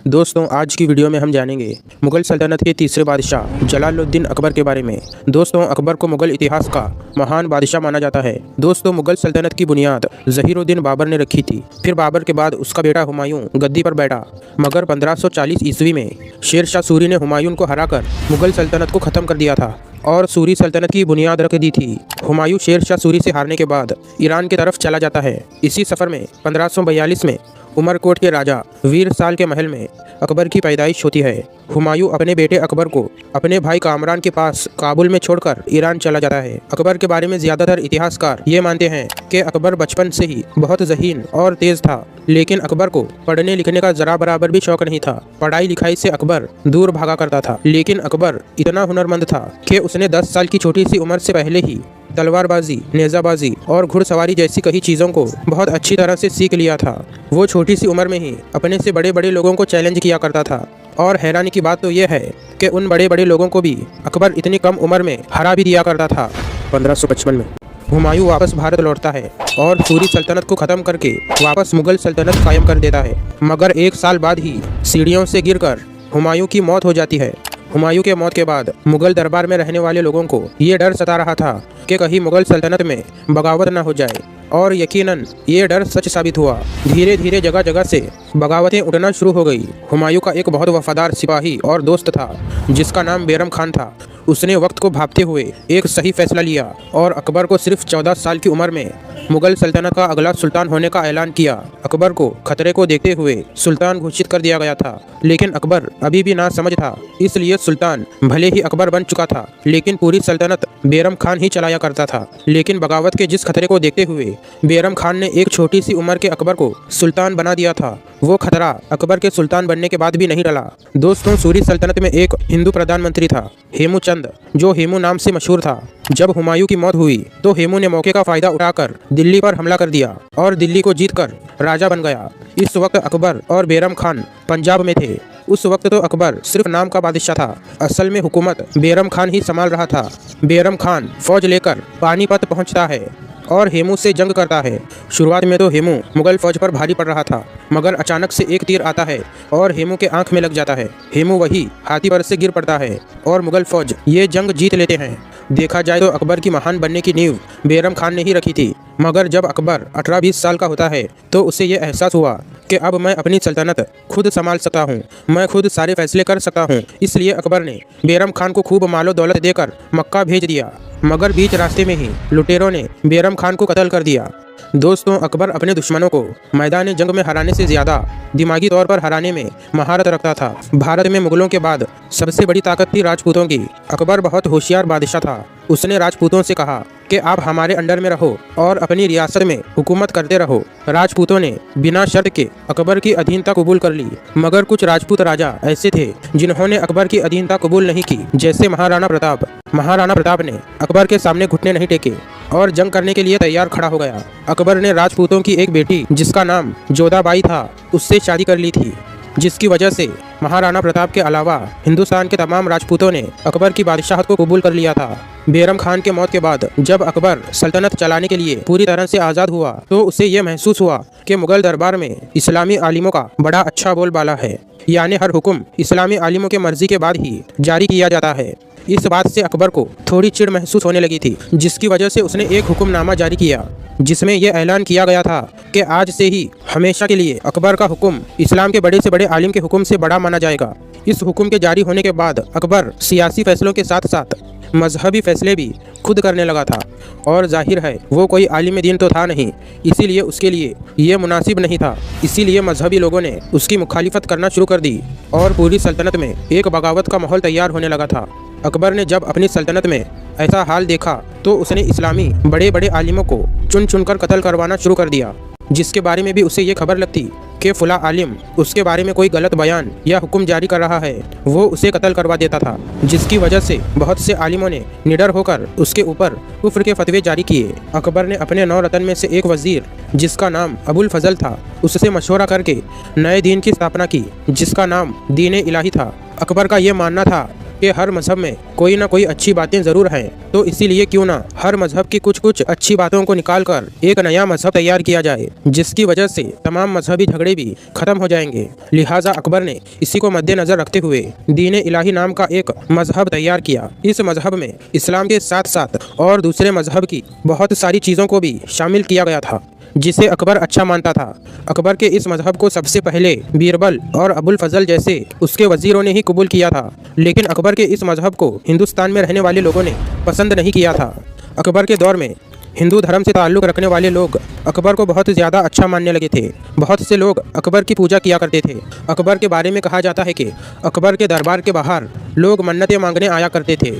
दोस्तों आज की वीडियो में हम जानेंगे मुगल सल्तनत के तीसरे बादशाह जलालुद्दीन अकबर के बारे में। दोस्तों अकबर को मुगल इतिहास का महान बादशाह माना जाता है। दोस्तों मुगल सल्तनत की बुनियाद ज़हीरुद्दीन बाबर ने रखी थी। फिर बाबर के बाद उसका बेटा हुमायूं गद्दी पर बैठा, मगर 1540 ईस्वी में शेर शाह सूरी ने हुमायूं को हराकर मुगल सल्तनत को ख़त्म कर दिया था और सूरी सल्तनत की बुनियाद रख दी थी। हुमायूं शेर शाह सूरी से हारने के बाद ईरान की तरफ चला जाता है। इसी सफ़र में 1542 में उमरकोट के राजा वीर साल के महल में अकबर की पैदाइश होती है। हुमायूं अपने बेटे अकबर को अपने भाई कामरान के पास काबुल में छोड़कर ईरान चला जाता है। अकबर के बारे में ज़्यादातर इतिहासकार ये मानते हैं कि अकबर बचपन से ही बहुत ज़हीन और तेज़ था, लेकिन अकबर को पढ़ने लिखने का ज़रा बराबर भी शौक नहीं था। पढ़ाई लिखाई से अकबर दूर भागा करता था, लेकिन अकबर इतना हुनरमंद था कि उसने 10 साल की छोटी सी उम्र से पहले ही तलवारबाजी, नेज़ाबाजी और घुड़सवारी जैसी कई चीज़ों को बहुत अच्छी तरह से सीख लिया था। वो छोटी सी उम्र में ही अपने से बड़े बड़े लोगों को चैलेंज किया करता था, और हैरानी की बात तो यह है कि उन बड़े बड़े लोगों को भी अकबर इतनी कम उम्र में हरा भी दिया करता था। 1555 में हुमायूं वापस भारत लौटता है और सूरी सल्तनत को ख़त्म करके वापस मुगल सल्तनत कायम कर देता है, मगर 1 साल बाद ही सीढ़ियों से गिरकर हुमायूं की मौत हो जाती है। हुमायूं के मौत के बाद मुगल दरबार में रहने वाले लोगों को ये डर सता रहा था कि कहीं मुगल सल्तनत में बगावत न हो जाए, और यकीनन ये डर सच साबित हुआ। धीरे धीरे जगह जगह से बगावतें उठना शुरू हो गई। हुमायूं का एक बहुत वफादार सिपाही और दोस्त था जिसका नाम बैरम खान था। उसने वक्त को भांपते हुए एक सही फैसला लिया और अकबर को सिर्फ 14 साल की उम्र में मुगल सल्तनत का अगला सुल्तान होने का ऐलान किया। अकबर को खतरे को देखते हुए सुल्तान घोषित कर दिया गया था, लेकिन अकबर अभी भी नासमझ था। इसलिए सुल्तान भले ही अकबर बन चुका था, लेकिन पूरी सल्तनत बैरम खान ही चलाया करता था। लेकिन बगावत के जिस खतरे को देखते हुए बैरम खान ने एक छोटी सी उम्र के अकबर को सुल्तान बना दिया था, वो खतरा अकबर के सुल्तान बनने के बाद भी नहीं टला। दोस्तों सूरी सल्तनत में एक हिंदू प्रधानमंत्री था, हेमू चंद, जो हेमू नाम से मशहूर था। जब हुमायूं की मौत हुई तो हेमू ने मौके का फायदा उठाकर दिल्ली पर हमला कर दिया और दिल्ली को जीतकर राजा बन गया। इस वक्त अकबर और बैरम खान पंजाब में थे। उस वक्त तो अकबर सिर्फ नाम का बादशाह था, असल में हुकूमत बैरम खान ही संभाल रहा था। बैरम खान फौज लेकर पानीपत पहुंचता है और हेमू से जंग करता है। शुरुआत में तो हेमू मुगल फौज पर भारी पड़ रहा था, मगर अचानक से एक तीर आता है और हेमू के आंख में लग जाता है। हेमू वही हाथी पर से गिर पड़ता है और मुगल फौज ये जंग जीत लेते हैं। देखा जाए तो अकबर की महान बनने की नींव बैरम खान ने ही रखी थी, मगर जब अकबर 18-20 साल का होता है तो उसे ये एहसास हुआ कि अब मैं अपनी सल्तनत खुद संभाल सकता हूँ, मैं खुद सारे फैसले कर सकता हूँ। इसलिए अकबर ने बैरम खान को खूब मालो दौलत देकर मक्का भेज दिया, मगर बीच रास्ते में ही लुटेरों ने बैरम खान को कत्ल कर दिया। दोस्तों अकबर अपने दुश्मनों को मैदान जंग में हराने से ज़्यादा दिमागी तौर पर हराने में महारत रखता था। भारत में मुगलों के बाद सबसे बड़ी ताकत थी राजपूतों की। अकबर बहुत होशियार बादशाह था। उसने राजपूतों से कहा कि आप हमारे अंडर में रहो और अपनी रियासत में हुकूमत करते रहो। राजपूतों ने बिना शर्त के अकबर की अधीनता कबूल कर ली, मगर कुछ राजपूत राजा ऐसे थे जिन्होंने अकबर की अधीनता कबूल नहीं की, जैसे महाराणा प्रताप। महाराणा प्रताप ने अकबर के सामने घुटने नहीं टेके और जंग करने के लिए तैयार खड़ा हो गया। अकबर ने राजपूतों की एक बेटी जिसका नाम जोधाबाई था उससे शादी कर ली थी, जिसकी वजह से महाराणा प्रताप के अलावा हिंदुस्तान के तमाम राजपूतों ने अकबर की बादशाहत को कबूल कर लिया था। बैरम खान के मौत के बाद जब अकबर सल्तनत चलाने के लिए पूरी तरह से आज़ाद हुआ तो उसे यह महसूस हुआ कि मुगल दरबार में इस्लामी आलिमों का बड़ा अच्छा बोलबाला है, यानी हर हुक्म इस्लामी आलिमों के मर्जी के बाद ही जारी किया जाता है। इस बात से अकबर को थोड़ी चिढ़ महसूस होने लगी थी, जिसकी वजह से उसने एक हुक्मनामा जारी किया जिसमें यह ऐलान किया गया था कि आज से ही हमेशा के लिए अकबर का हुक्म इस्लाम के बड़े से बड़े आलिम के हुक्म से बड़ा माना जाएगा। इस हुक्म के जारी होने के बाद अकबर सियासी फैसलों के साथ साथ मजहबी फैसले भी खुद करने लगा था, और जाहिर है वो कोई आलिम दीन तो था नहीं, इसीलिए उसके लिए ये मुनासिब नहीं था। इसीलिए मजहबी लोगों ने उसकी मुखालिफत करना शुरू कर दी और पूरी सल्तनत में एक बगावत का माहौल तैयार होने लगा था। अकबर ने जब अपनी सल्तनत में ऐसा हाल देखा तो उसने इस्लामी बड़े बड़े आलिमों को चुन चुनकर कत्ल करवाना शुरू कर दिया, जिसके बारे में भी उसे ये खबर लगती कि फुला आलिम उसके बारे में कोई गलत बयान या हुक्म जारी कर रहा है, वो उसे कत्ल करवा देता था, जिसकी वजह से बहुत से आलिमों ने निडर होकर उसके ऊपर कुफ्र के फतवे जारी किए। अकबर ने अपने 9 रतन में से एक वजीर जिसका नाम अबुल फजल था उससे मशवरा करके नए दीन की स्थापना की जिसका नाम दीन इलाही था। अकबर का ये मानना था कि हर मजहब में कोई ना कोई अच्छी बातें जरूर हैं, तो इसीलिए क्यों ना हर मजहब की कुछ कुछ अच्छी बातों को निकाल कर एक नया मजहब तैयार किया जाए, जिसकी वजह से तमाम मजहबी झगड़े भी खत्म हो जाएंगे। लिहाजा अकबर ने इसी को मद्देनजर रखते हुए दीन इलाही नाम का एक मजहब तैयार किया। इस मजहब में इस्लाम के साथ साथ और दूसरे मजहब की बहुत सारी चीज़ों को भी शामिल किया गया था, जिसे अकबर अच्छा मानता था। अकबर के इस मजहब को सबसे पहले बीरबल और अबुल फजल जैसे उसके वजीरों ने ही कबूल किया था, लेकिन अकबर के इस मजहब को हिंदुस्तान में रहने वाले लोगों ने पसंद नहीं किया था। अकबर के दौर में हिंदू धर्म से ताल्लुक़ रखने वाले लोग अकबर को बहुत ज़्यादा अच्छा मानने लगे थे। बहुत से लोग अकबर की पूजा किया करते थे। अकबर के बारे में कहा जाता है कि अकबर के दरबार के बाहर लोग मन्नतें मांगने आया करते थे,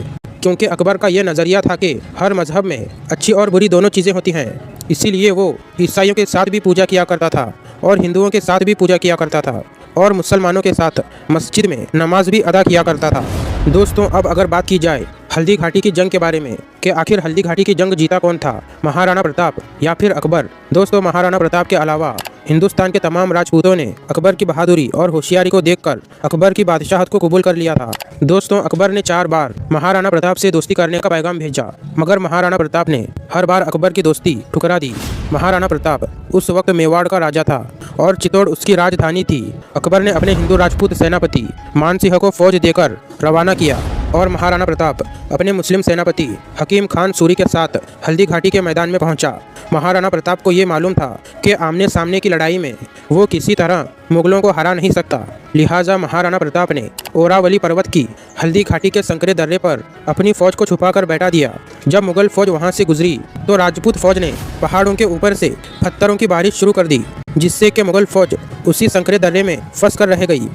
क्योंकि अकबर का यह नज़रिया था कि हर मजहब में अच्छी और बुरी दोनों चीज़ें होती हैं। इसीलिए वो ईसाइयों के साथ भी पूजा किया करता था और हिंदुओं के साथ भी पूजा किया करता था और मुसलमानों के साथ मस्जिद में नमाज भी अदा किया करता था। दोस्तों, अब अगर बात की जाए हल्दी घाटी की जंग के बारे में कि आखिर हल्दी घाटी की जंग जीता कौन था, महाराणा प्रताप या फिर अकबर। दोस्तों, महाराणा प्रताप के अलावा हिंदुस्तान के तमाम राजपूतों ने अकबर की बहादुरी और होशियारी को देखकर अकबर की बादशाहत को कबूल कर लिया था। दोस्तों, अकबर ने 4 बार महाराणा प्रताप से दोस्ती करने का पैगाम भेजा, मगर महाराणा प्रताप ने हर बार अकबर की दोस्ती ठुकरा दी। महाराणा प्रताप उस वक्त मेवाड़ का राजा था और चित्तौड़ उसकी राजधानी थी। अकबर ने अपने हिंदू राजपूत सेनापति मानसिंह को फौज देकर रवाना किया और महाराणा प्रताप अपने मुस्लिम सेनापति हकीम खान सूरी के साथ हल्दी घाटी के मैदान में पहुंचा। महाराणा प्रताप को ये मालूम था कि आमने सामने की लड़ाई में वो किसी तरह मुगलों को हरा नहीं सकता। लिहाजा महाराणा प्रताप ने ओरावली पर्वत की हल्दी घाटी के संकरे दर्रे पर अपनी फौज को छुपाकर बैठा दिया। जब मुगल फौज वहां से गुजरी तो राजपूत फौज ने पहाड़ों के ऊपर से पत्थरों की बारिश शुरू कर दी, जिससे कि मुगल फौज उसी संकरे दर्रे में फंस कर रह गई।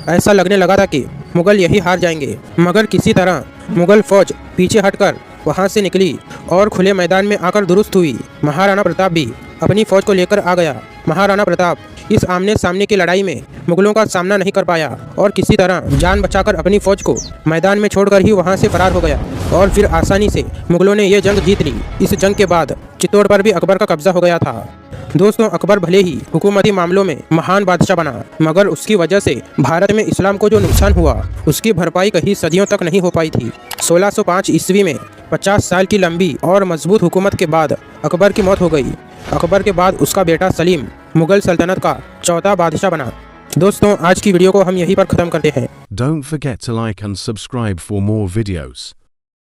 ऐसा लगने लगा था कि मुगल यही हार जाएंगे, मगर किसी तरह मुगल फौज पीछे हटकर वहां से निकली और खुले मैदान में आकर दुरुस्त हुई। महाराणा प्रताप भी अपनी फौज को लेकर आ गया। महाराणा प्रताप इस आमने सामने की लड़ाई में मुगलों का सामना नहीं कर पाया और किसी तरह जान बचाकर अपनी फौज को मैदान में छोड़कर ही वहां से फरार हो गया और फिर आसानी से मुगलों ने यह जंग जीत ली। इस जंग के बाद चित्तौड़ पर भी अकबर का कब्जा हो गया था। दोस्तों, अकबर भले ही हुकूमती मामलों में महान बादशाह बना, मगर उसकी वजह से भारत में इस्लाम को जो नुकसान हुआ उसकी भरपाई कई सदियों तक नहीं हो पाई थी। 1605 ईस्वी में 50 साल की लंबी और मजबूत हुकूमत के बाद अकबर की मौत हो गई। अकबर के बाद उसका बेटा सलीम मुगल सल्तनत का चौथा बादशाह बना। दोस्तों, आज की वीडियो को हम यहीं पर ख़त्म करते हैं। Don't forget to like and subscribe for more videos.